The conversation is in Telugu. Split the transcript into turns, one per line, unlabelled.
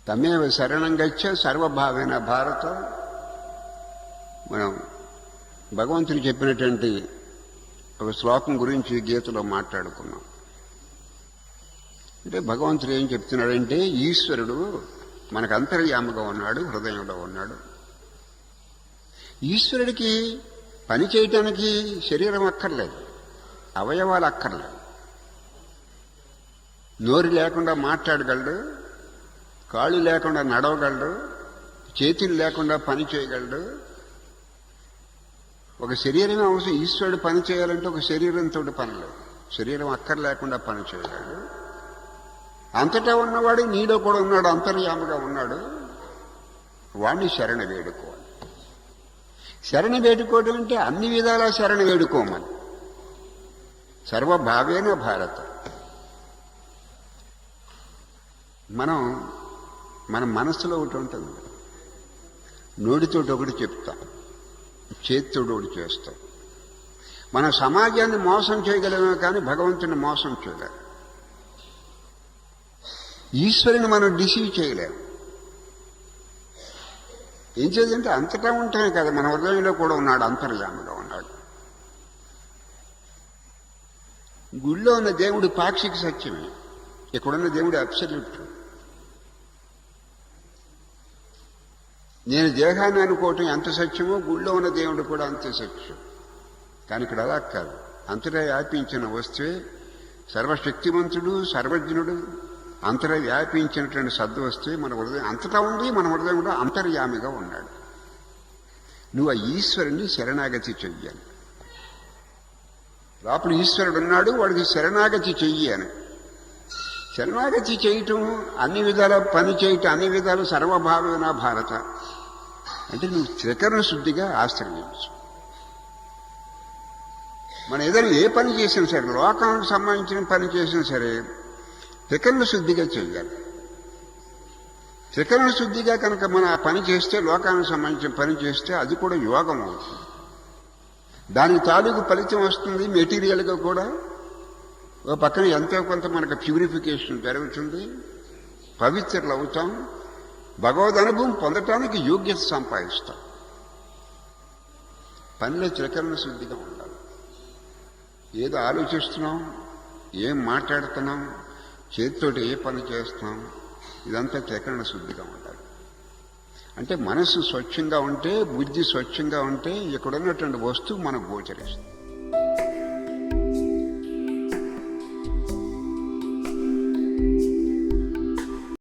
తమేవ శరణం గచ్చ సర్వభావేన భారత. మనం భగవంతుడు చెప్పినటువంటి ఒక శ్లోకం గురించి గీతలో మాట్లాడుకున్నాం. అంటే భగవంతుడు ఏం చెప్తున్నాడంటే, ఈశ్వరుడు మనకు అంతర్యామిగా ఉన్నాడు, హృదయంలో ఉన్నాడు. ఈశ్వరుడికి పని చేయటానికి శరీరం అక్కర్లేదు, అవయవాలు అక్కర్లేదు. నోరు లేకుండా మాట్లాడగలడు, కాళ్ళు లేకుండా నడవగలడు, చేతులు లేకుండా పని చేయగలడు. ఒక శరీరమే అవసరం. ఈశ్వరుడు పని చేయాలంటే ఒక శరీరంతో పని లేదు, శరీరం అక్కర్ లేకుండా పని చేయగలడు. అంతటా ఉన్నవాడు నీలో కూడా ఉన్నాడు, అంతర్యామిగా ఉన్నాడు. వాడిని శరణ వేడుకోవాలి. శరణ వేడుకోవడం అంటే అన్ని విధాలా శరణ వేడుకోమని. సర్వభావేన భారత. మన మనస్సులో ఒకటి ఉంటుంది, నోటితోటి ఒకటి చెప్తాం, చేతితోటి ఒకటి చేస్తాం. మన సమాజాన్ని మోసం చేయగలమే కానీ భగవంతుని మోసం చేయలేము. ఈశ్వరుని మనం డిసీవ్ చేయలేము. ఏం చేద్దంటే అంతటా ఉంటానే కదా, మన హృదయంలో కూడా ఉన్నాడు, అంతర్యామిగా ఉన్నాడు. గుళ్ళో ఉన్న దేవుడు పాక్షిక సత్యమే, ఇక్కడున్న దేవుడు అబ్సల్యూట్. నేను దేహాన్ని అనుకోవటం ఎంత సత్యమో గుళ్ళో ఉన్న దేవుడు కూడా అంతే సత్యం. కానీ ఇక్కడ అలా కాదు. అంతటా వ్యాపించిన వస్తువే సర్వశక్తివంతుడు, సర్వజ్ఞుడు, అంతటా వ్యాపించినటువంటి సద్వస్తువే మన హృదయం అంతటా ఉంది. మన హృదయం కూడా అంతర్యామిగా ఉన్నాడు. నువ్వు ఆ ఈశ్వరుణ్ణి శరణాగతి చెయ్యాలి. లోపల ఈశ్వరుడు ఉన్నాడు, వాడికి శరణాగతి చెయ్యి అని. శరణాగతి చేయటం, అన్ని విధాల పని చేయటం, అన్ని విధాలు సర్వభావేన భారత అంటే నువ్వు త్రికరణ శుద్ధిగా ఆశ్రయించు. మనం ఏదైనా ఏ పని చేసినా సరే, లోకానికి సంబంధించిన పని చేసినా సరే త్రికరణ శుద్ధిగా చేయాలి. త్రికరణ శుద్ధిగా కనుక మనం ఆ పని చేస్తే, లోకానికి సంబంధించిన పని చేస్తే అది కూడా యోగం అవుతుంది. దానికి తాలూకు ఫలితం వస్తుంది. మెటీరియల్గా కూడా ఒక పక్కన ఎంతో కొంత మనకు ప్యూరిఫికేషన్ జరుగుతుంది, పవిత్రులు అవుతాం, భగవద్ అనుభవం పొందటానికి యోగ్యత సంపాదిస్తాం. పనిలో త్రికరణ శుద్ధిగా ఉండాలి. ఏదో ఆలోచిస్తున్నాం, ఏం మాట్లాడుతున్నాం, చేతితోటి ఏ పని చేస్తున్నాం, ఇదంతా త్రికరణ శుద్ధిగా ఉండాలి. అంటే మనస్సు స్వచ్ఛంగా ఉంటే, బుద్ధి స్వచ్ఛంగా ఉంటే ఇక్కడ ఉన్నటువంటి వస్తువు మనకు గోచరిస్తుంది.